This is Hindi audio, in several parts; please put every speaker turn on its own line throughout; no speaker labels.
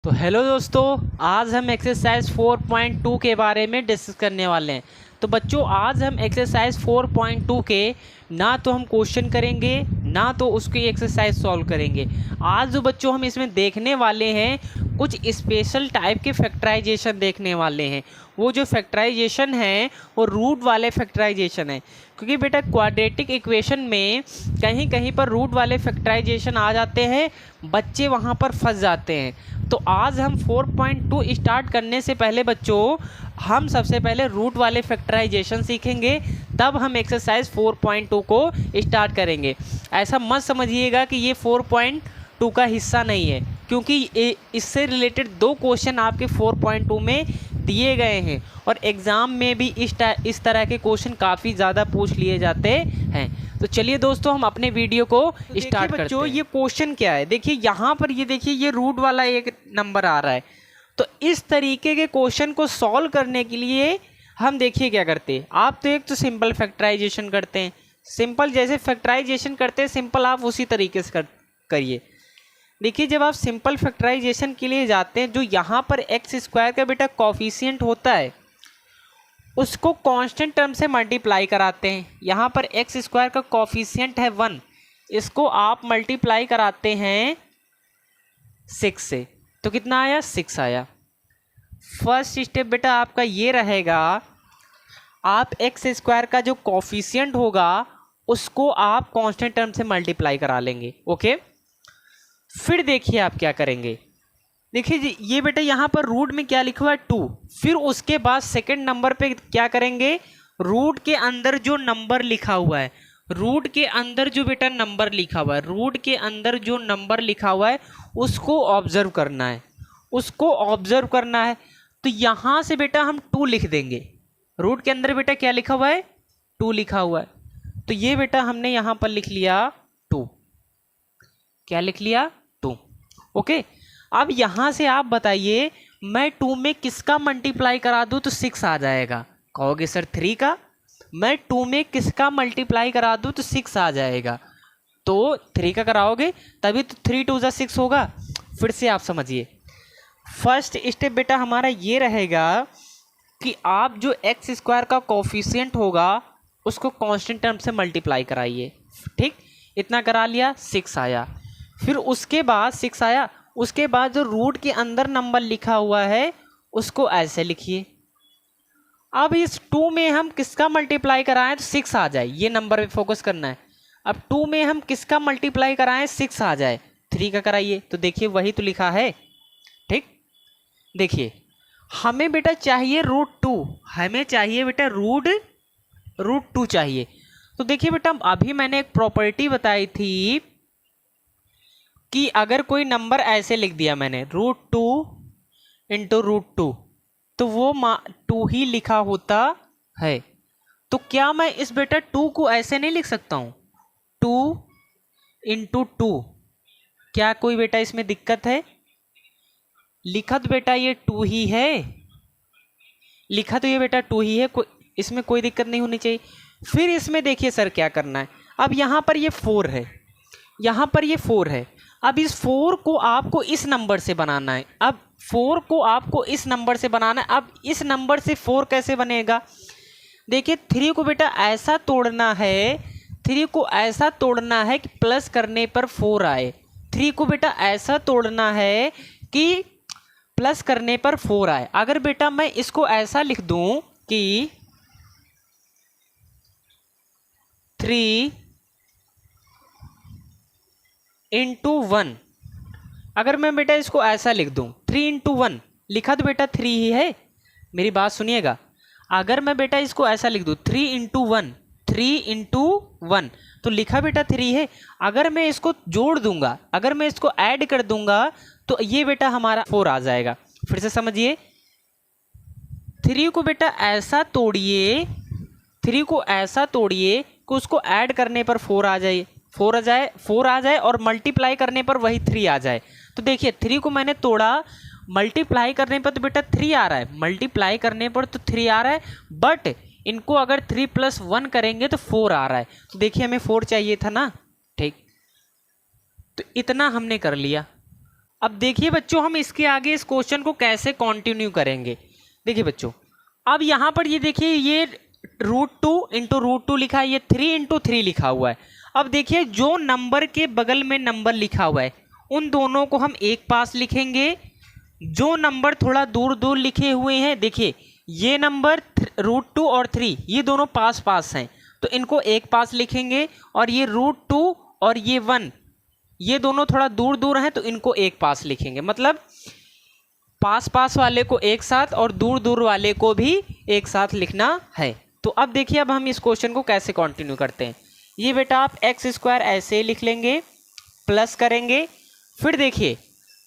तो हेलो दोस्तों, आज हम एक्सरसाइज 4.2 के बारे में डिस्कस करने वाले हैं। तो बच्चों, आज हम एक्सरसाइज 4.2 के ना तो हम क्वेश्चन करेंगे ना तो उसकी एक्सरसाइज सॉल्व करेंगे। आज जो बच्चों हम इसमें देखने वाले हैं, कुछ स्पेशल टाइप के फैक्टराइजेशन देखने वाले हैं। वो जो फैक्टराइजेशन है वो रूट वाले फैक्टराइजेशन है, क्योंकि बेटा क्वाड्रेटिक इक्वेशन में कहीं कहीं पर रूट वाले फैक्टराइजेशन आ जाते हैं, बच्चे वहाँ पर फंस जाते हैं। तो आज हम 4.2 स्टार्ट करने से पहले बच्चों हम सबसे पहले रूट वाले फैक्टराइजेशन सीखेंगे, तब हम एक्सरसाइज 4.2 को स्टार्ट करेंगे। ऐसा मत समझिएगा कि ये 4.2 का हिस्सा नहीं है, क्योंकि इससे रिलेटेड दो क्वेश्चन आपके 4.2 में दिए गए हैं और एग्ज़ाम में भी इस तरह के क्वेश्चन काफ़ी ज़्यादा पूछ लिए जाते हैं। तो चलिए दोस्तों, हम अपने वीडियो को स्टार्ट करते हैं। ये क्वेश्चन क्या है, देखिए यहाँ पर, ये देखिए ये रूट वाला एक नंबर आ रहा है। तो इस तरीके के क्वेश्चन को सॉल्व करने के लिए हम देखिए क्या करते हैं। आप तो एक तो सिंपल फैक्टराइजेशन करते हैं, सिंपल जैसे फैक्टराइजेशन करते हैं सिंपल, आप उसी तरीके से करिए। देखिए, जब आप सिंपल फैक्टराइजेशन के लिए जाते हैं, जो यहाँ पर एक्स स्क्वायर का बेटा कॉफिशिएंट होता है उसको कांस्टेंट टर्म से मल्टीप्लाई कराते हैं। यहाँ पर एक्स स्क्वायर का कॉफिशिएंट है 1, इसको आप मल्टीप्लाई कराते हैं 6 से, तो कितना आया, 6 आया। फर्स्ट स्टेप बेटा आपका ये रहेगा, आप एक्स स्क्वायर का जो कॉफिशिएंट होगा उसको आप कांस्टेंट टर्म से मल्टीप्लाई करा लेंगे। ओके, फिर देखिए आप क्या करेंगे। देखिए जी, ये बेटा यहाँ पर रूट में क्या लिखा हुआ है, 2। फिर उसके बाद सेकंड नंबर पे क्या करेंगे, रूट के अंदर जो नंबर लिखा हुआ है, रूट के अंदर जो बेटा नंबर लिखा हुआ है, रूट के अंदर जो नंबर लिखा हुआ है उसको ऑब्जर्व करना है, उसको ऑब्जर्व करना है। तो यहाँ से बेटा हम 2 लिख देंगे। रूट के अंदर बेटा क्या लिखा हुआ है, 2 लिखा हुआ है। तो ये बेटा हमने यहाँ पर लिख लिया 2। क्या लिख लिया, 2। ओके, अब यहाँ से आप बताइए, मैं 2 में किसका मल्टीप्लाई करा दूँ तो 6 आ जाएगा। कहोगे सर 3 का। मैं 2 में किसका मल्टीप्लाई करा दूँ तो 6 आ जाएगा। तो 3 का कराओगे तभी तो 3 2 6 होगा। फिर से आप समझिए, फर्स्ट स्टेप बेटा हमारा ये रहेगा कि आप जो एक्स स्क्वायर का कॉफिशिएंट होगा उसको कांस्टेंट टर्म से मल्टीप्लाई कराइए। ठीक, इतना करा लिया, 6 आया। फिर उसके बाद 6 आया, उसके बाद जो रूट के अंदर नंबर लिखा हुआ है उसको ऐसे लिखिए। अब इस 2 में हम किसका मल्टीप्लाई कराएं तो 6 आ जाए, ये नंबर पे फोकस करना है। अब 2 में हम किसका मल्टीप्लाई कराएं 6 आ जाए, 3 का कराइए। तो देखिए वही तो लिखा है। ठीक, देखिए हमें बेटा चाहिए √2, हमें चाहिए बेटा √2 चाहिए। तो देखिए बेटा, अभी मैंने एक प्रॉपर्टी बताई थी कि अगर कोई नंबर ऐसे लिख दिया मैंने √2 इंटू √2 तो वो 2 ही लिखा होता है। तो क्या मैं इस बेटा 2 को ऐसे नहीं लिख सकता हूँ, 2 इंटू 2? क्या कोई बेटा इसमें दिक्कत है? लिखा तो बेटा ये 2 ही है, लिखा तो ये बेटा 2 ही है, इसमें कोई दिक्कत नहीं होनी चाहिए। फिर इसमें देखिए सर क्या करना है। अब यहाँ पर ये 4 है, यहाँ पर ये 4 है। अब इस 4 को आपको इस नंबर से बनाना है। अब 4 को आपको इस नंबर से बनाना है। अब इस नंबर से 4 कैसे बनेगा, देखिए 3 को बेटा ऐसा तोड़ना है, 3 को ऐसा तोड़ना है कि प्लस करने पर 4 आए। 3 को बेटा ऐसा तोड़ना है कि प्लस करने पर 4 आए। अगर बेटा मैं इसको ऐसा लिख दूं कि 3 इंटू 1, अगर मैं बेटा इसको ऐसा लिख दूं 3 इंटू 1, लिखा तो बेटा 3 ही है। मेरी बात सुनिएगा, अगर मैं बेटा इसको ऐसा लिख दूं 3 इंटू 1, 3 इंटू 1 तो लिखा बेटा 3 है। अगर मैं इसको जोड़ दूंगा, अगर मैं इसको ऐड कर दूंगा तो ये बेटा हमारा 4 आ जाएगा। फिर से समझिए, 3 को बेटा ऐसा तोड़िए, 3 को ऐसा तोड़िए कि उसको ऐड करने पर 4 आ जाए, 4 आ जाए और मल्टीप्लाई करने पर वही 3 आ जाए। तो देखिए 3 को मैंने तोड़ा, मल्टीप्लाई करने पर तो बेटा 3 आ रहा है, मल्टीप्लाई करने पर तो 3 आ रहा है, बट इनको अगर 3 + 1 करेंगे तो 4 आ रहा है। तो देखिए हमें 4 चाहिए था ना। ठीक, तो इतना हमने कर लिया। अब देखिए बच्चों, हम इसके आगे इस क्वेश्चन को कैसे कंटिन्यू करेंगे। देखिए बच्चों, अब यहाँ पर ये देखिए, ये √2 लिखा है, ये 3 लिखा हुआ है। अब देखिए जो नंबर के बगल में नंबर लिखा हुआ है उन दोनों को हम एक पास लिखेंगे। जो नंबर थोड़ा दूर दूर लिखे हुए हैं, देखिए ये नंबर √2 और 3 ये दोनों पास पास हैं, तो इनको एक पास लिखेंगे। और ये √2 और ये 1 ये दोनों थोड़ा दूर दूर हैं, तो इनको एक पास लिखेंगे। मतलब पास पास वाले को एक साथ और दूर दूर वाले को भी एक साथ लिखना है। तो अब देखिए, अब हम इस क्वेश्चन को कैसे कंटिन्यू करते हैं। ये बेटा आप x² ऐसे लिख लेंगे, प्लस करेंगे। फिर देखिए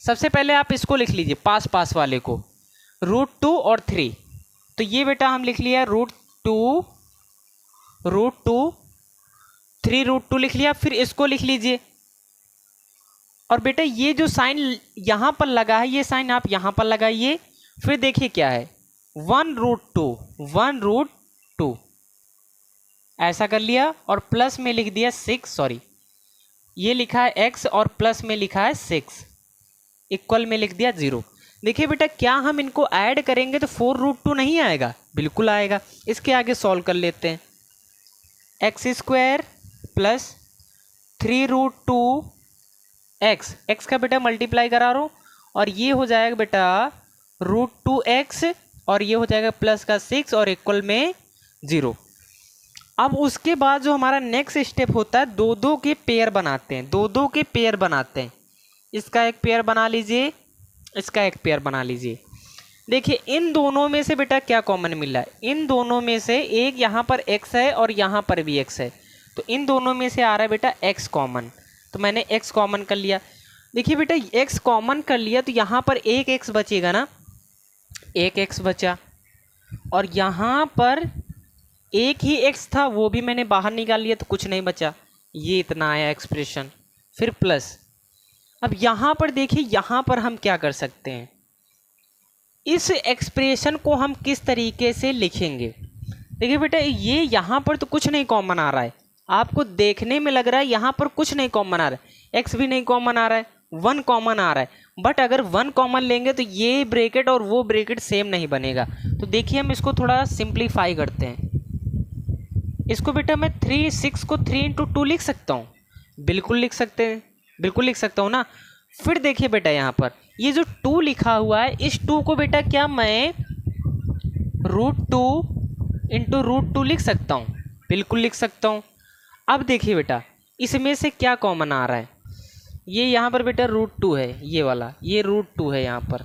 सबसे पहले आप इसको लिख लीजिए, पास पास वाले को, √2 और 3। तो ये बेटा हम लिख लिया √2 3√2 लिख लिया। फिर इसको लिख लीजिए, और बेटा ये जो साइन यहाँ पर लगा है ये साइन आप यहाँ पर लगाइए। फिर देखिए क्या है, 1√2 ऐसा कर लिया, और प्लस में लिख दिया 6, सॉरी ये लिखा है x और प्लस में लिखा है 6, इक्वल में लिख दिया 0। देखिए बेटा, क्या हम इनको ऐड करेंगे तो 4√2 नहीं आएगा? बिल्कुल आएगा। इसके आगे सॉल्व कर लेते हैं। x² प्लस 3√2 x का बेटा मल्टीप्लाई करा रहा हूँ, और ये हो जाएगा बेटा √2x, और ये हो जाएगा प्लस का 6 और इक्वल में 0। अब उसके बाद जो हमारा नेक्स्ट स्टेप होता है, दो के पेयर बनाते हैं, दो के पेयर बनाते हैं। इसका एक पेयर बना लीजिए, इसका एक पेयर बना लीजिए। देखिए इन दोनों में से बेटा क्या कॉमन मिल रहा है, इन दोनों में से एक यहाँ पर x है और यहाँ पर भी x है, तो इन दोनों में से आ रहा है बेटा x कॉमन, तो मैंने x कॉमन कर लिया। देखिए बेटा x कॉमन कर लिया तो यहाँ पर एक x बचेगा ना, एक x बचा, और यहाँ पर एक ही x था वो भी मैंने बाहर निकाल लिया तो कुछ नहीं बचा, ये इतना आया एक्सप्रेशन। फिर प्लस, अब यहाँ पर देखिए, यहाँ पर हम क्या कर सकते हैं, इस एक्सप्रेशन को हम किस तरीके से लिखेंगे। देखिए बेटा, ये यहाँ पर तो कुछ नहीं कॉमन आ रहा है, आपको देखने में लग रहा है यहाँ पर कुछ नहीं कॉमन आ रहा है, x भी नहीं कॉमन आ रहा है, 1 कॉमन आ रहा है। बट अगर 1 कॉमन लेंगे तो ये ब्रैकेट और वो ब्रैकेट सेम नहीं बनेगा। तो देखिए हम इसको थोड़ा सिंप्लीफाई करते हैं। इसको बेटा मैं 6 को 3 × 2 लिख सकता हूँ, बिल्कुल लिख सकते हैं, बिल्कुल लिख सकता हूँ ना। फिर देखिए बेटा, यहाँ पर ये जो 2 लिखा हुआ है, इस 2 को बेटा क्या मैं √2 × √2 लिख सकता हूँ, बिल्कुल लिख सकता हूँ। अब देखिए बेटा, इसमें से क्या कॉमन आ रहा है, ये यहाँ पर बेटा √2 है, ये वाला ये √2 है यहाँ पर।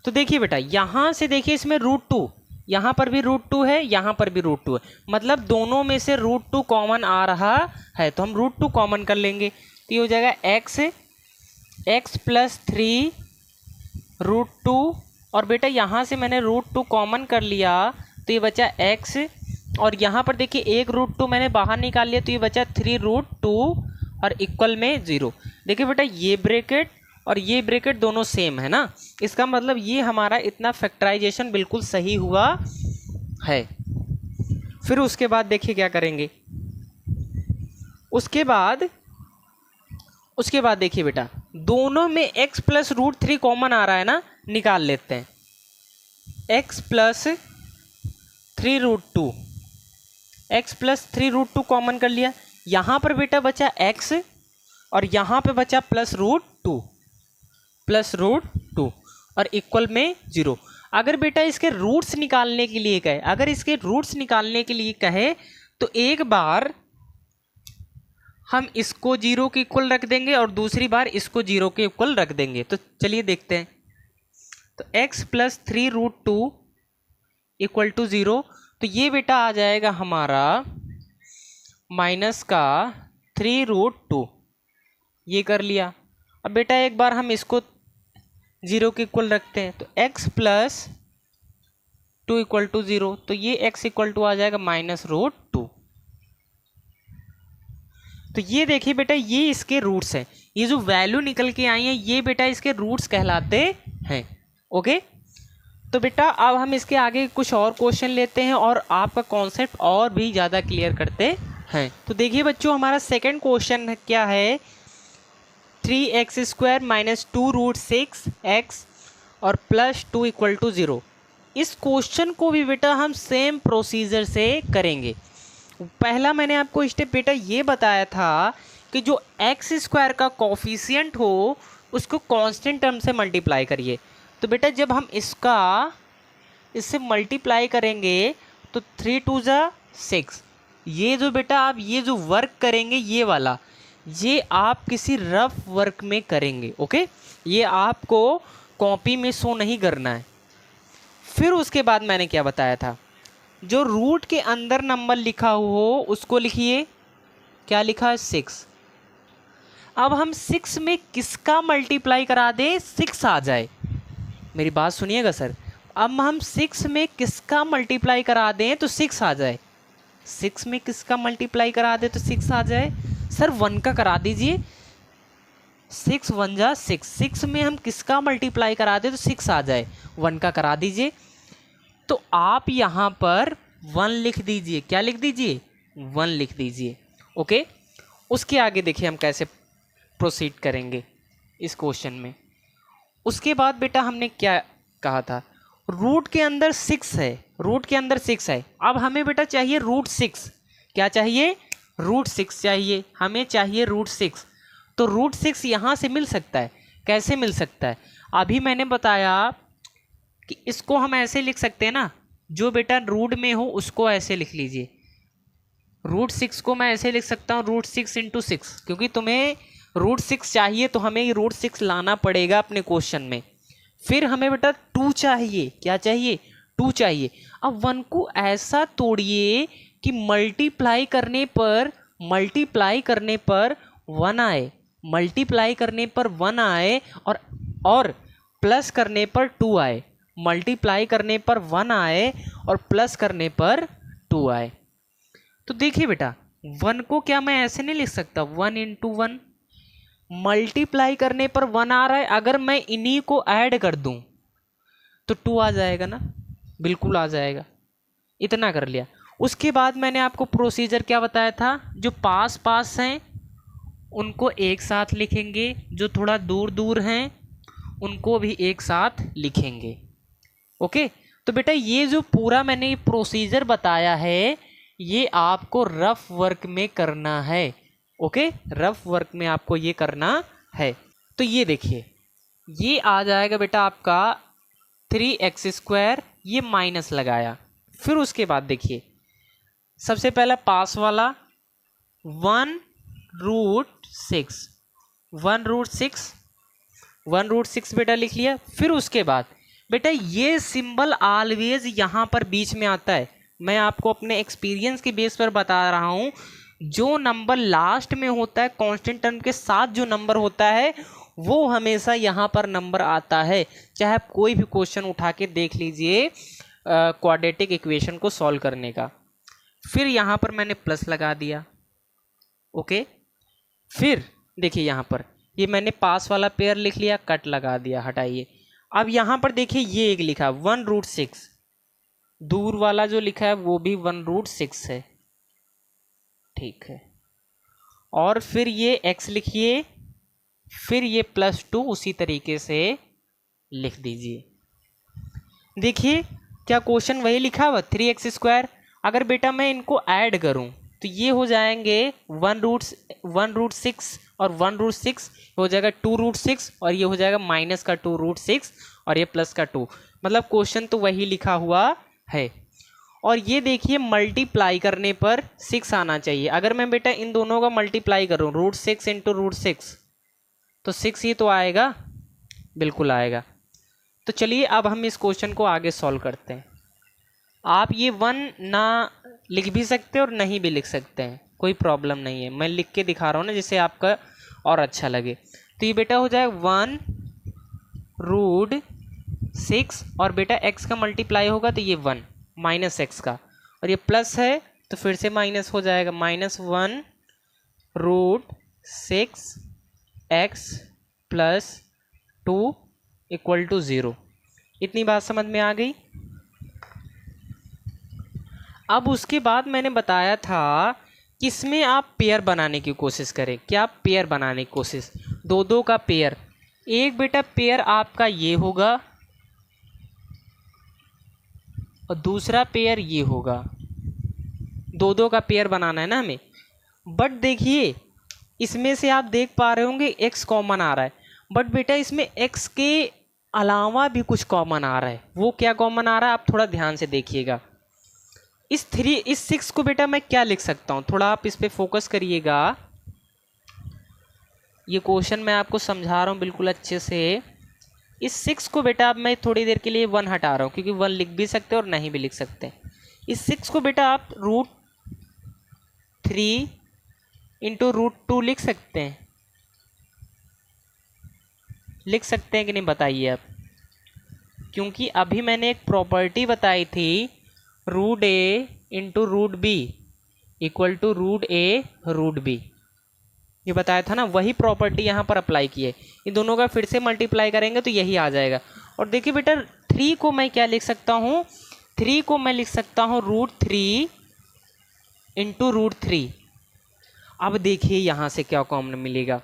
तो देखिए बेटा, यहाँ से देखिए इसमें √2, यहाँ पर भी √2 है, यहाँ पर भी √2 है, मतलब दोनों में से √2 कॉमन आ रहा है, तो हम √2 कॉमन कर लेंगे। तो ये हो जाएगा x प्लस 3 √2, और बेटा यहाँ से मैंने √2 कॉमन कर लिया तो ये बचा x, और यहाँ पर देखिए एक √2 मैंने बाहर निकाल लिया तो ये बचा 3√2 और इक्वल में 0। देखिए बेटा, ये ब्रैकेट और ये ब्रैकेट दोनों सेम है ना, इसका मतलब ये हमारा इतना फैक्टराइजेशन बिल्कुल सही हुआ है। फिर उसके बाद देखिए क्या करेंगे, उसके बाद देखिए बेटा, दोनों में x प्लस √3 कॉमन आ रहा है ना, निकाल लेते हैं। x plus 3√2, x plus 3√2 common कर लिया, यहाँ पर बेटा बचा x और यहाँ पे बचा प्लस √2 और इक्वल में 0। अगर बेटा इसके रूट्स निकालने के लिए कहे, अगर इसके रूट्स निकालने के लिए कहे तो एक बार हम इसको 0 के इक्वल रख देंगे और दूसरी बार इसको 0 के इक्वल रख देंगे। तो चलिए देखते हैं। तो x प्लस 3√2 इक्वल टू 0, तो ये बेटा आ जाएगा हमारा माइनस का 3√2, ये कर लिया। अब बेटा एक बार हम इसको 0 के इक्वल रखते हैं, तो x प्लस 2 इक्वल टू 0, तो ये x इक्वल टू आ जाएगा -√2। तो ये देखिए बेटा, ये इसके रूट्स हैं, ये जो वैल्यू निकल के आई है ये बेटा इसके रूट्स कहलाते हैं। ओके, तो बेटा अब हम इसके आगे कुछ और क्वेश्चन लेते हैं और आपका कॉन्सेप्ट और भी ज़्यादा क्लियर करते हैं। तो देखिए बच्चों, हमारा सेकंड क्वेश्चन क्या है, 3x² माइनस 2√6x और प्लस 2 इक्वल टू 0। इस क्वेश्चन को भी बेटा हम सेम प्रोसीजर से करेंगे। पहला मैंने आपको स्टेप बेटा ये बताया था कि जो x² का कोफिशिएंट हो उसको कांस्टेंट टर्म से मल्टीप्लाई करिए। तो बेटा जब हम इससे मल्टीप्लाई करेंगे तो 3 2 6। ये जो बेटा आप ये जो वर्क करेंगे ये वाला, ये आप किसी रफ वर्क में करेंगे, ओके। ये आपको कॉपी में शो नहीं करना है। फिर उसके बाद मैंने क्या बताया था, जो रूट के अंदर नंबर लिखा हो उसको लिखिए। क्या लिखा है? 6। अब हम 6 में किसका मल्टीप्लाई करा दें 6 आ जाए। मेरी बात सुनिएगा सर, अब हम 6 में किसका मल्टीप्लाई करा दें तो 6 आ जाए। 6 में किसका मल्टीप्लाई करा दे तो 6 आ जाए। सर 1 का करा दीजिए। 6 1 जा 6। 6 में हम किसका मल्टीप्लाई करा दे तो 6 आ जाए। 1 का करा दीजिए। तो आप यहाँ पर 1 लिख दीजिए। क्या लिख दीजिए? 1 लिख दीजिए, ओके। उसके आगे देखिए हम कैसे प्रोसीड करेंगे इस क्वेश्चन में। उसके बाद बेटा हमने क्या कहा था, रूट के अंदर 6 है, रूट के अंदर 6 है। अब हमें बेटा चाहिए √6। क्या चाहिए? √6 चाहिए, हमें चाहिए √6। तो √6 यहाँ से मिल सकता है। कैसे मिल सकता है? अभी मैंने बताया कि इसको हम ऐसे लिख सकते हैं ना, जो बेटा रूट में हो उसको ऐसे लिख लीजिए। √6 को मैं ऐसे लिख सकता हूँ √6 × 6, क्योंकि तुम्हें √6 चाहिए तो हमें ये √6 लाना पड़ेगा अपने क्वेश्चन में। फिर हमें बेटा 2 चाहिए। क्या चाहिए? 2 चाहिए। अब 1 को ऐसा तोड़िए कि मल्टीप्लाई करने पर 1 आए, मल्टीप्लाई करने पर 1 आए और प्लस करने पर 2 आए। मल्टीप्लाई करने पर 1 आए और प्लस करने पर 2 आए। तो देखिए बेटा 1 को क्या मैं ऐसे नहीं लिख सकता 1 × 1। मल्टीप्लाई करने पर 1 आ रहा है, अगर मैं इन्हीं को ऐड कर दूं तो 2 आ जाएगा ना, बिल्कुल आ जाएगा। इतना कर लिया। उसके बाद मैंने आपको प्रोसीजर क्या बताया था, जो पास पास हैं उनको एक साथ लिखेंगे, जो थोड़ा दूर दूर हैं उनको भी एक साथ लिखेंगे, ओके। तो बेटा ये जो पूरा मैंने ये प्रोसीजर बताया है ये आपको रफ वर्क में करना है, ओके। रफ वर्क में आपको ये करना है। तो ये देखिए ये आ जाएगा बेटा आपका 3x², ये माइनस लगाया। फिर उसके बाद देखिए सबसे पहला पास वाला 1√6, 1√6 बेटा लिख लिया। फिर उसके बाद बेटा ये सिंबल ऑलवेज यहाँ पर बीच में आता है। मैं आपको अपने एक्सपीरियंस के बेस पर बता रहा हूँ, जो नंबर लास्ट में होता है कांस्टेंट टर्म के साथ जो नंबर होता है वो हमेशा यहाँ पर नंबर आता है। चाहे आप कोई भी क्वेश्चन उठा के देख लीजिए क्वाड्रेटिक इक्वेशन को सॉल्व करने का। फिर यहाँ पर मैंने प्लस लगा दिया, ओके। फिर देखिए यहाँ पर ये मैंने पास वाला पेयर लिख लिया, कट लगा दिया, हटाइए। अब यहाँ पर देखिए ये एक लिखा 1√6, दूर वाला जो लिखा है वो भी 1√6 है, ठीक है। और फिर ये x लिखिए, फिर ये +2 उसी तरीके से लिख दीजिए। देखिए क्या क्वेश्चन वही लिखा हुआ 3x²। अगर बेटा मैं इनको ऐड करूं तो ये हो जाएंगे 1√6 और 1√6 हो जाएगा 2√6 और ये हो जाएगा माइनस का 2√6 और ये प्लस का 2। मतलब क्वेश्चन तो वही लिखा हुआ है। और ये देखिए मल्टीप्लाई करने पर 6 आना चाहिए। अगर मैं बेटा इन दोनों का मल्टीप्लाई करूं √6 × √6 तो 6 ही तो आएगा, बिल्कुल आएगा। तो चलिए अब हम इस क्वेश्चन को आगे सॉल्व करते हैं। आप ये 1 ना लिख भी सकते हैं और नहीं भी लिख सकते हैं, कोई प्रॉब्लम नहीं है। मैं लिख के दिखा रहा हूँ ना जिससे आपका और अच्छा लगे। तो ये बेटा हो जाएगा 1√6 और बेटा x का मल्टीप्लाई होगा तो ये 1 माइनस x का, और ये प्लस है तो फिर से माइनस हो जाएगा, -1√6x + 2 = 0। इतनी बात समझ में आ गई। अब उसके बाद मैंने बताया था कि इसमें आप पेयर बनाने की कोशिश करें। क्या पेयर बनाने की कोशिश, दो दो का पेयर, एक बेटा पेयर आपका ये होगा और दूसरा पेयर ये होगा, दो दो का पेयर बनाना है ना हमें। बट देखिए इसमें से आप देख पा रहे होंगे x कॉमन आ रहा है, बट बेटा इसमें x के अलावा भी कुछ कॉमन आ रहा है। वो क्या कॉमन आ रहा है आप थोड़ा ध्यान से देखिएगा। इस 6 को बेटा मैं क्या लिख सकता हूँ, थोड़ा आप इस पर फोकस करिएगा। ये क्वेश्चन मैं आपको समझा रहा हूँ बिल्कुल अच्छे से। इस 6 को बेटा अब मैं थोड़ी देर के लिए 1 हटा रहा हूँ, क्योंकि 1 लिख भी सकते हैं और नहीं भी लिख सकते। इस 6 को बेटा आप √3 इंटू √2 लिख सकते हैं, लिख सकते हैं कि नहीं बताइए आप। क्योंकि अभी मैंने एक प्रॉपर्टी बताई थी √a into √b equal to √a√b, ये बताया था ना, वही प्रॉपर्टी यहाँ पर अप्लाई की है। इन दोनों का फिर से मल्टीप्लाई करेंगे तो यही आ जाएगा। और देखिए बेटा 3 को मैं क्या लिख सकता हूँ, 3 को मैं लिख सकता हूँ √3 इंटू √3। अब देखिए यहाँ से क्या कॉमन मिलेगा,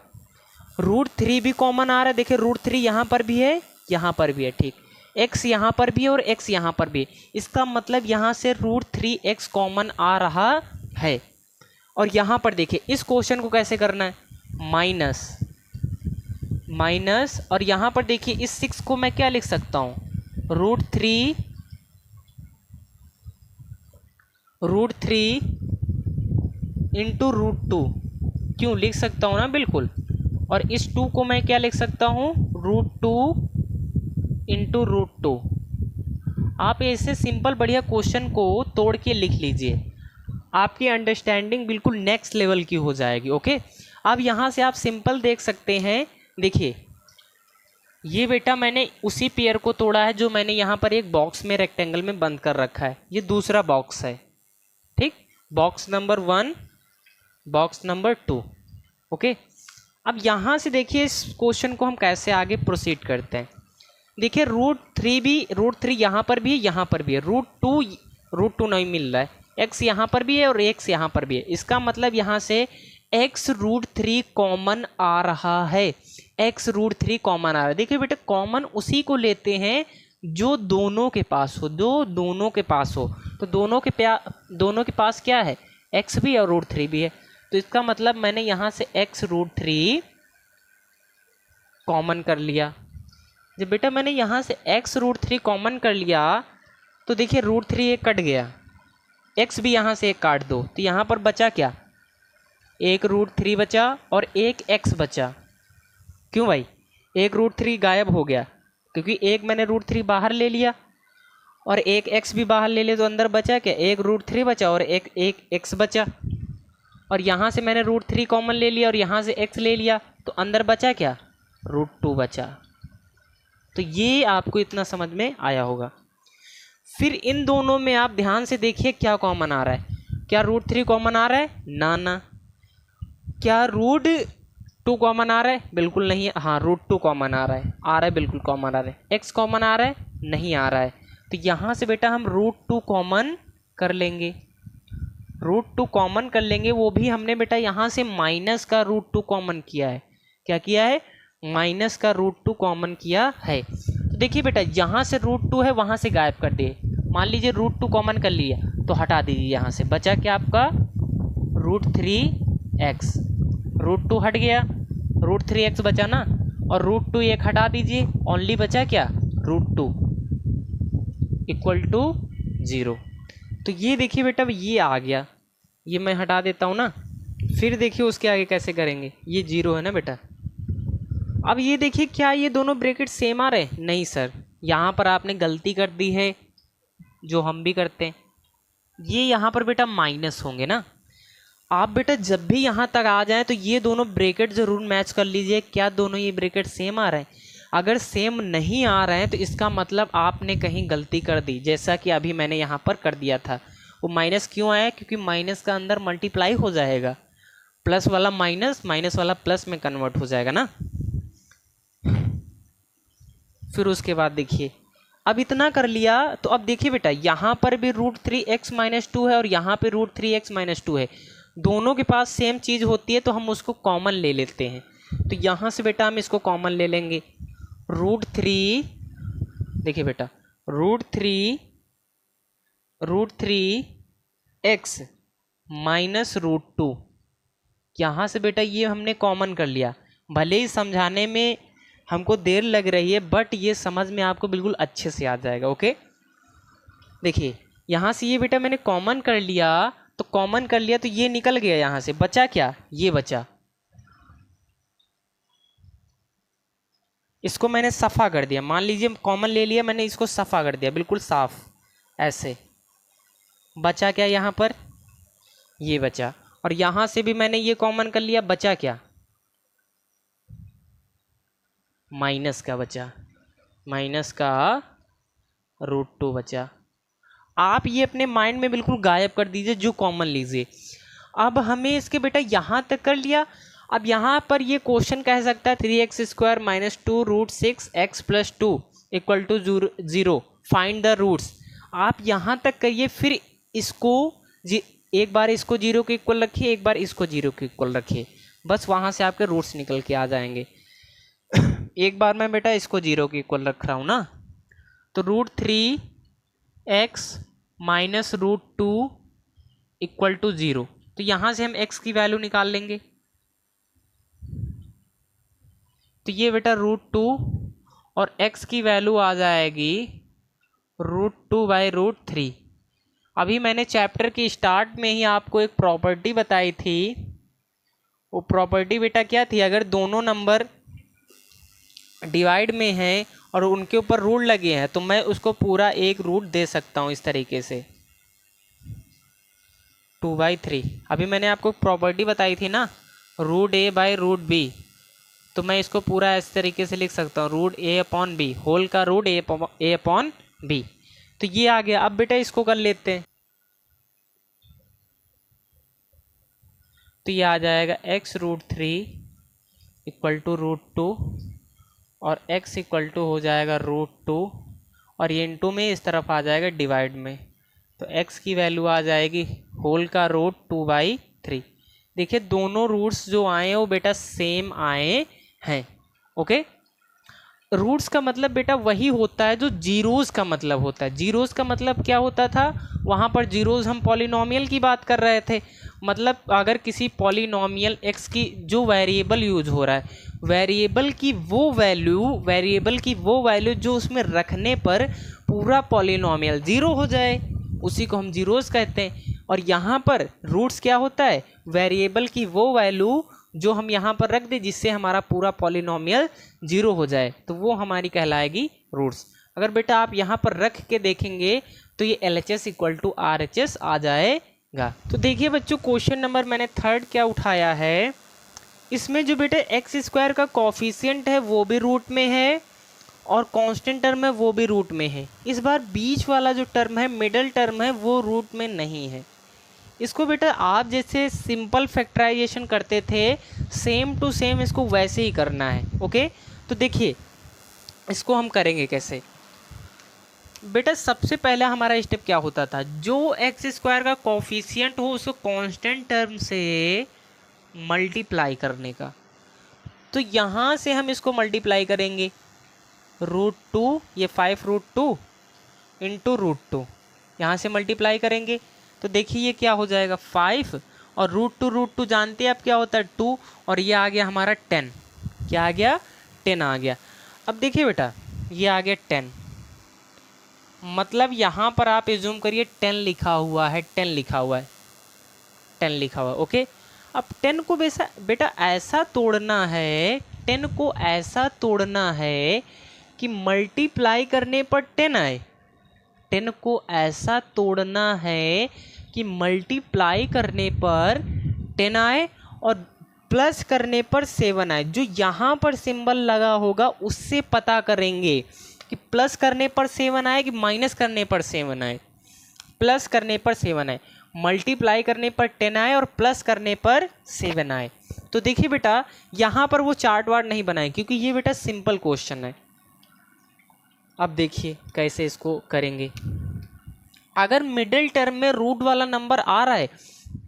√3 भी कॉमन आ रहा है। देखिए √3 यहाँ पर भी है, यहाँ पर भी है, ठीक। x यहाँ पर भी है और x यहाँ पर भी है, इसका मतलब यहाँ से √3x कॉमन आ रहा है। और यहाँ पर देखिए इस क्वेश्चन को कैसे करना है, माइनस और यहाँ पर देखिए इस 6 को मैं क्या लिख सकता हूँ, √3 इंटू √2, क्यों लिख सकता हूँ ना, बिल्कुल। और इस 2 को मैं क्या लिख सकता हूँ, √2 इंटू √2। आप ऐसे सिंपल बढ़िया क्वेश्चन को तोड़ के लिख लीजिए, आपकी अंडरस्टैंडिंग बिल्कुल नेक्स्ट लेवल की हो जाएगी। ओके, अब यहाँ से आप सिंपल देख सकते हैं। देखिए ये बेटा मैंने उसी पेयर को तोड़ा है जो मैंने यहाँ पर एक बॉक्स में रेक्टेंगल में बंद कर रखा है। ये दूसरा बॉक्स है, ठीक, box number 1, box number 2। Okay, अब यहाँ से देखिए इस क्वेश्चन को हम कैसे आगे प्रोसीड करते हैं। देखिए √3 यहाँ पर भी है, यहाँ पर भी है, √2 नहीं मिल रहा है, x यहाँ पर भी है और x यहाँ पर भी है। इसका मतलब यहाँ से x √3 कॉमन आ रहा है, x √3 कॉमन आ रहा है। देखिए बेटा कॉमन उसी को लेते हैं जो दोनों के पास हो, तो दोनों के पास क्या है, x भी और √3 भी है। तो इसका मतलब मैंने यहाँ से x √3 कॉमन कर लिया। जब बेटा मैंने यहाँ से x √3 कॉमन कर लिया तो देखिए √3 एक कट गया, x भी यहाँ से एक काट दो, तो यहाँ पर बचा क्या, एक √3 बचा और एक x बचा। क्यों भाई, एक √3 गायब हो गया, क्योंकि एक मैंने √3 बाहर ले लिया और एक x भी बाहर ले लिया, तो अंदर बचा क्या, एक √3 बचा और एक x बचा। और यहाँ से मैंने √3 कॉमन ले लिया और यहाँ से x ले लिया, तो अंदर बचा क्या, √2 बचा। तो ये आपको इतना समझ में आया होगा। फिर इन दोनों में आप ध्यान से देखिए क्या कॉमन आ रहा है, क्या √3 कॉमन आ रहा है, ना। क्या √2 कॉमन आ रहा है, बिल्कुल नहीं है। हाँ √2 कॉमन आ रहा है, बिल्कुल कॉमन आ रहा है। x कॉमन आ रहा है, नहीं आ रहा है। तो यहाँ से बेटा हम √2 कॉमन कर लेंगे, √2 कॉमन कर लेंगे। वो भी हमने बेटा यहाँ से माइनस का √2 कॉमन किया है। क्या किया है, माइनस का √2 कॉमन किया है। तो देखिए बेटा यहाँ से √2 है, वहाँ से गायब कर दिए। मान लीजिए √2 कॉमन कर लिया तो हटा दीजिए, यहाँ से बचा क्या आपका √3x, √2 हट गया, √3x बचा ना, और √2 एक हटा दीजिए, ओनली बचा क्या, √2 इक्वल टू 0। तो ये देखिए बेटा ये आ गया, ये मैं हटा देता हूँ ना। फिर देखिए उसके आगे कैसे करेंगे, ये 0 है ना बेटा। अब ये देखिए क्या ये दोनों ब्रैकेट सेम आ रहे हैं, नहीं सर, यहाँ पर आपने गलती कर दी है, जो हम भी करते हैं। ये यहाँ पर बेटा माइनस होंगे ना। आप बेटा जब भी यहाँ तक आ जाएं तो ये दोनों ब्रैकेट ज़रूर मैच कर लीजिए, क्या दोनों ये ब्रैकेट सेम आ रहे हैं। अगर सेम नहीं आ रहे हैं तो इसका मतलब आपने कहीं गलती कर दी, जैसा कि अभी मैंने यहाँ पर कर दिया था। वो माइनस क्यों आया, क्योंकि माइनस का अंदर मल्टीप्लाई हो जाएगा, प्लस वाला माइनस, माइनस वाला प्लस में कन्वर्ट हो जाएगा ना। फिर उसके बाद देखिए अब इतना कर लिया, तो अब देखिए बेटा यहाँ पर भी √3x - 2 है और यहाँ पे √3x - 2 है। दोनों के पास सेम चीज़ होती है तो हम उसको कॉमन ले लेते हैं। तो यहाँ से बेटा हम इसको कॉमन ले लेंगे। √3, देखिए बेटा, √3 x माइनस √2, यहाँ से बेटा ये हमने कॉमन कर लिया। भले ही समझाने में हमको देर लग रही है, बट ये समझ में आपको बिल्कुल अच्छे से आ जाएगा। ओके, देखिए यहाँ से ये बेटा मैंने कॉमन कर लिया, तो कॉमन कर लिया तो ये निकल गया, यहाँ से बचा क्या, ये बचा। इसको मैंने सफ़ा कर दिया, मान लीजिए कॉमन ले लिया मैंने, इसको सफ़ा कर दिया बिल्कुल साफ ऐसे। बचा क्या यहाँ पर, ये बचा। और यहाँ से भी मैंने ये कॉमन कर लिया, बचा क्या, माइनस का बचा, माइनस का √2 बचा। आप ये अपने माइंड में बिल्कुल गायब कर दीजिए, जो कॉमन लीजिए। अब हमें इसके बेटा यहाँ तक कर लिया। अब यहाँ पर ये क्वेश्चन कह सकता है 3x² minus 2√6x + 2 = 0, find the roots. आप यहाँ तक करिए, फिर इसको एक बार इसको 0 के इक्वल रखिए, एक बार इसको 0 के इक्वल रखिए, बस वहाँ से आपके रूट्स निकल के आ जाएंगे। एक बार मैं बेटा इसको 0 के इक्वल रख रहा हूँ ना, तो √3x माइनस √2 = 0। तो यहाँ से हम x की वैल्यू निकाल लेंगे। तो ये बेटा √2 और x की वैल्यू आ जाएगी √2/√3। अभी मैंने चैप्टर के स्टार्ट में ही आपको एक प्रॉपर्टी बताई थी। वो प्रॉपर्टी बेटा क्या थी, अगर दोनों नंबर डिवाइड में हैं और उनके ऊपर रूट लगे हैं तो मैं उसको पूरा एक रूट दे सकता हूँ इस तरीके से, 2/3। अभी मैंने आपको प्रॉपर्टी बताई थी ना, √a/√b, तो मैं इसको पूरा इस तरीके से लिख सकता हूँ, √a/b होल का √a/b। तो ये आ गया। अब बेटा इसको कर लेते हैं, तो ये आ जाएगा x√3 = √2 और x = हो जाएगा √2 और ये इंटू में इस तरफ आ जाएगा डिवाइड में, तो x की वैल्यू आ जाएगी होल का √2/3। देखिए दोनों रूट्स जो आए हैं वो बेटा सेम आए हैं। ओके, रूट्स का मतलब बेटा वही होता है जो जीरोज़ का मतलब होता है। जीरोज़ का मतलब क्या होता था, वहाँ पर जीरोज़ हम पॉलिनोमियल की बात कर रहे थे। मतलब अगर किसी पॉलिनोमियल x की जो वेरिएबल यूज हो रहा है, वेरिएबल की वो वैल्यू जो उसमें रखने पर पूरा पॉलिनोमियल ज़ीरो हो जाए, उसी को हम जीरोज़ कहते हैं। और यहाँ पर रूट्स क्या होता है, वेरिएबल की वो वैल्यू जो हम यहाँ पर रख दें जिससे हमारा पूरा पॉलिनोमियल जीरो हो जाए, तो वो हमारी कहलाएगी रूट्स। अगर बेटा आप यहाँ पर रख के देखेंगे तो ये LHS = RHS आ जाएगा। तो देखिए बच्चों, क्वेश्चन नंबर मैंने 3 क्या उठाया है, इसमें जो बेटा x² का कॉफिशिएंट है वो भी रूट में है और कांस्टेंट टर्म है वो भी रूट में है। इस बार बीच वाला जो टर्म है, मिडल टर्म है, वो रूट में नहीं है। इसको बेटा आप जैसे सिंपल फैक्टराइजेशन करते थे, सेम टू सेम इसको वैसे ही करना है। ओके, तो देखिए इसको हम करेंगे कैसे। बेटा सबसे पहला हमारा स्टेप क्या होता था, जो x² का कॉफिशिएंट हो उसको कांस्टेंट टर्म से मल्टीप्लाई करने का। तो यहाँ से हम इसको मल्टीप्लाई करेंगे, √2, ये 5√2 इंटू √2, यहाँ से मल्टीप्लाई करेंगे तो देखिए ये क्या हो जाएगा 5 और √2 जानते हैं आप क्या होता है 2, और ये आ गया हमारा 10। क्या आ गया, 10 आ गया। अब देखिए बेटा ये आ गया 10, मतलब यहाँ पर आप एज्यूम करिए 10 लिखा हुआ है, 10 लिखा हुआ है, 10 लिखा हुआ है। ओके, अब 10 को बेटा ऐसा तोड़ना है, 10 को ऐसा तोड़ना है कि मल्टीप्लाई करने पर 10 आए। 10 को ऐसा तोड़ना है कि मल्टीप्लाई करने पर 10 आए और प्लस करने पर 7 आए। जो यहाँ पर सिंबल लगा होगा उससे पता करेंगे कि प्लस करने पर 7 आए कि माइनस करने पर 7 आए। प्लस करने पर 7 आए, मल्टीप्लाई करने पर 10 आए और प्लस करने पर 7 आए। तो देखिए बेटा यहाँ पर वो चार्ट वार्ट नहीं बनाए क्योंकि ये बेटा सिंपल क्वेश्चन है। अब देखिए कैसे इसको करेंगे। अगर मिडिल टर्म में रूट वाला नंबर आ रहा है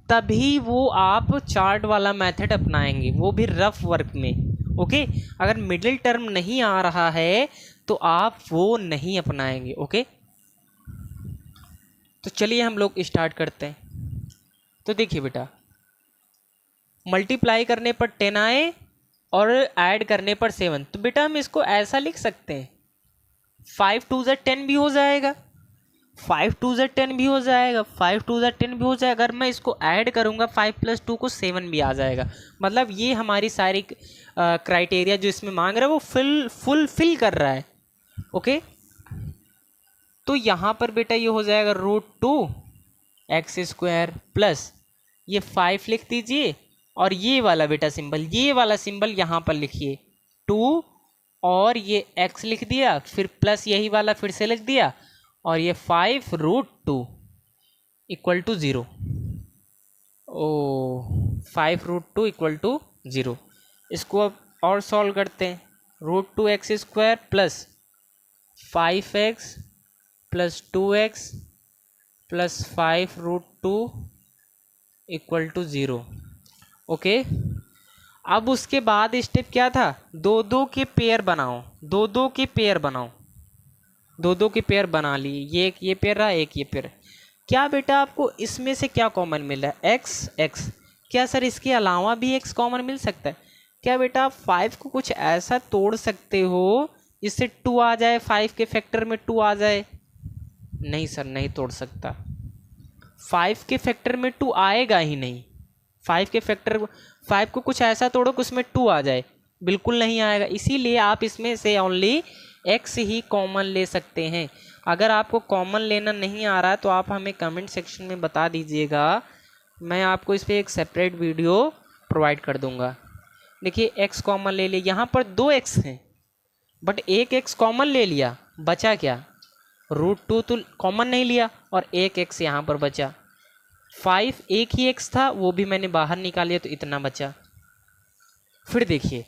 तभी वो आप चार्ट वाला मेथड अपनाएंगे, वो भी रफ वर्क में। ओके। अगर मिडिल टर्म नहीं आ रहा है तो आप वो नहीं अपनाएंगे। ओके, तो चलिए हम लोग स्टार्ट करते हैं। तो देखिए बेटा, मल्टीप्लाई करने पर 10 आए और ऐड करने पर 7, तो बेटा हम इसको ऐसा लिख सकते हैं 5 2 10 भी हो जाएगा, 5 2 10 भी हो जाएगा, 5 2 10 भी हो जाएगा। अगर मैं इसको ऐड करूंगा 5 + 2 को 7 भी आ जाएगा। मतलब ये हमारी सारी क्राइटेरिया जो इसमें मांग रहा है वो फुलफिल कर रहा है। ओके, तो यहाँ पर बेटा ये हो जाएगा √2x² प्लस ये 5 लिख दीजिए, और ये वाला बेटा सिंबल, ये वाला सिंबल यहाँ पर लिखिए 2, और ये x लिख दिया, फिर प्लस यही वाला फिर से लिख दिया, और ये 5√2 = 0। ओ 5√2 = 0। इसको अब और सॉल्व करते हैं। √2x² plus 5x plus 2x plus 5√2 = 0। Okay, अब उसके बाद स्टेप क्या था, दो दो के पेयर बनाओ, दो दो के पेयर बनाओ, दो दो के पेयर बना लिए। ये एक ये पेयर रहा, एक ये पेयर। क्या बेटा आपको इसमें से क्या कॉमन मिल रहा है, x x। क्या सर इसके अलावा भी x कॉमन मिल सकता है? क्या बेटा आप 5 को कुछ ऐसा तोड़ सकते हो जिससे 2 आ जाए, 5 के फैक्टर में 2 आ जाए? नहीं सर, नहीं तोड़ सकता। 5 के फैक्टर में 2 आएगा ही नहीं। 5 को कुछ ऐसा तोड़ो कि उसमें 2 आ जाए, बिल्कुल नहीं आएगा। इसीलिए आप इसमें से ओनली x ही कॉमन ले सकते हैं। अगर आपको कॉमन लेना नहीं आ रहा तो आप हमें कमेंट सेक्शन में बता दीजिएगा, मैं आपको इस पर एक सेपरेट वीडियो प्रोवाइड कर दूंगा। देखिए x कॉमन ले लिया, यहाँ पर 2x हैं बट एक x कॉमन ले लिया, बचा क्या, √2 तो कॉमन नहीं लिया और एक x यहाँ पर बचा। 5 एक ही x था, वो भी मैंने बाहर निकाल लिया तो इतना बचा। फिर देखिए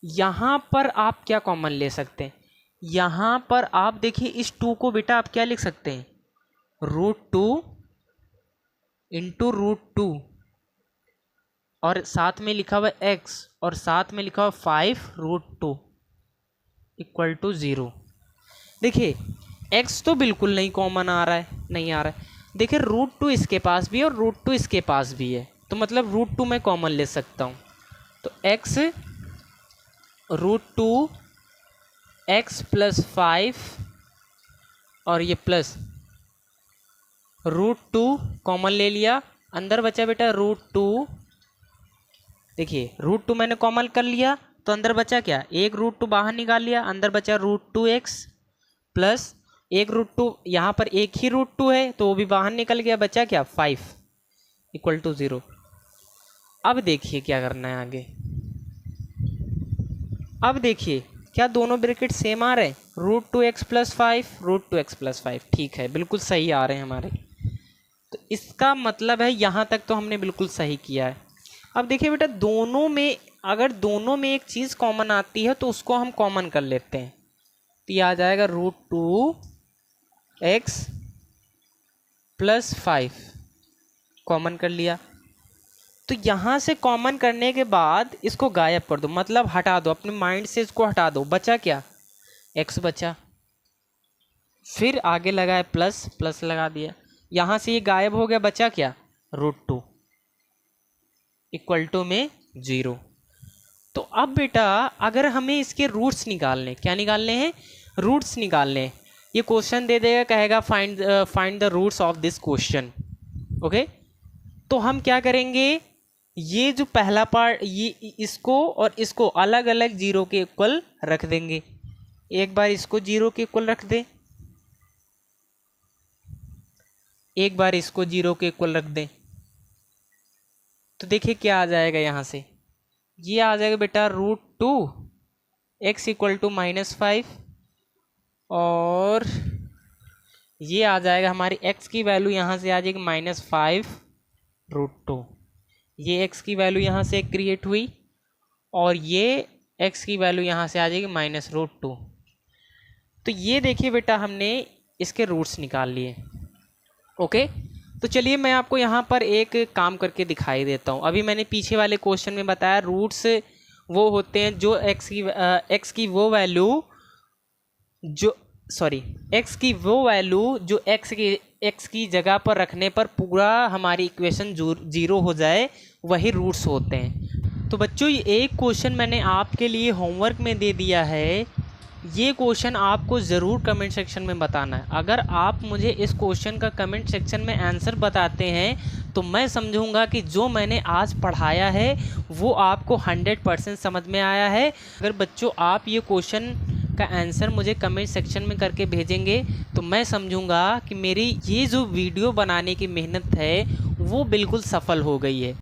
यहाँ पर आप क्या कॉमन ले सकते हैं, यहाँ पर आप देखिए इस 2 को बेटा आप क्या लिख सकते हैं, √2 × √2, और साथ में लिखा हुआ x और साथ में लिखा हुआ 5√2 = 0। देखिए x तो बिल्कुल नहीं कॉमन आ रहा है, नहीं आ रहा है। देखिए √2 इसके पास भी है और √2 इसके पास भी है, तो मतलब √2 मैं कॉमन ले सकता हूँ। तो x √2 x + 5 और ये प्लस √2 कॉमन ले लिया, अंदर बचा बेटा √2। देखिए √2 मैंने कॉमन कर लिया तो अंदर बचा क्या, एक √2 बाहर निकाल लिया, अंदर बचा √2x प्लस एक √2, यहाँ पर एक ही √2 है तो वो भी बाहर निकल गया, बचा क्या 5 = 0। अब देखिए क्या करना है आगे। अब देखिए क्या दोनों ब्रैकेट सेम आ रहे हैं, √2x + 5 √2x + 5, ठीक है, बिल्कुल सही आ रहे हैं हमारे। तो इसका मतलब है यहाँ तक तो हमने बिल्कुल सही किया है। अब देखिए बेटा दोनों में, अगर दोनों में एक चीज़ कॉमन आती है तो उसको हम कॉमन कर लेते हैं, तो ये आ जाएगा √2x + 5 कॉमन कर लिया। तो यहाँ से कॉमन करने के बाद इसको गायब कर दो, मतलब हटा दो, अपने माइंड से इसको हटा दो। बचा क्या, x बचा, फिर आगे लगाए प्लस, प्लस लगा दिया, यहाँ से ये गायब हो गया, बचा क्या √2 = 0। तो अब बेटा अगर हमें इसके रूट्स निकालने, क्या निकालने हैं, रूट्स निकालने, ये क्वेश्चन दे देगा, कहेगा find the roots of this question. Okay, तो हम क्या करेंगे, ये जो पहला पार्ट, ये इसको और इसको अलग अलग 0 के इक्वल रख देंगे। एक बार इसको 0 के इक्वल रख दें, एक बार इसको 0 के इक्वल रख दें, तो देखिए क्या आ जाएगा, यहाँ से ये आ जाएगा बेटा √2 x = -5, और ये आ जाएगा हमारी x की वैल्यू यहाँ से आ जाएगी -5√2। ये x की वैल्यू यहाँ से क्रिएट हुई और ये x की वैल्यू यहाँ से आ जाएगी -√2। तो ये देखिए बेटा हमने इसके रूट्स निकाल लिए। ओके, तो चलिए मैं आपको यहाँ पर एक काम करके दिखाई देता हूँ। अभी मैंने पीछे वाले क्वेश्चन में बताया रूट्स वो होते हैं जो एक्स की वो वैल्यू जो एक्स की वो वैल्यू जो एक्स की जगह पर रखने पर पूरा हमारी इक्वेशन जीरो हो जाए, वही रूट्स होते हैं। तो बच्चों ये एक क्वेश्चन मैंने आपके लिए होमवर्क में दे दिया है, ये क्वेश्चन आपको ज़रूर कमेंट सेक्शन में बताना है। अगर आप मुझे इस क्वेश्चन का कमेंट सेक्शन में आंसर बताते हैं तो मैं समझूंगा कि जो मैंने आज पढ़ाया है वो आपको 100% समझ में आया है। अगर बच्चों आप ये क्वेश्चन का आंसर मुझे कमेंट सेक्शन में करके भेजेंगे तो मैं समझूंगा कि मेरी ये जो वीडियो बनाने की मेहनत है वो बिल्कुल सफल हो गई है।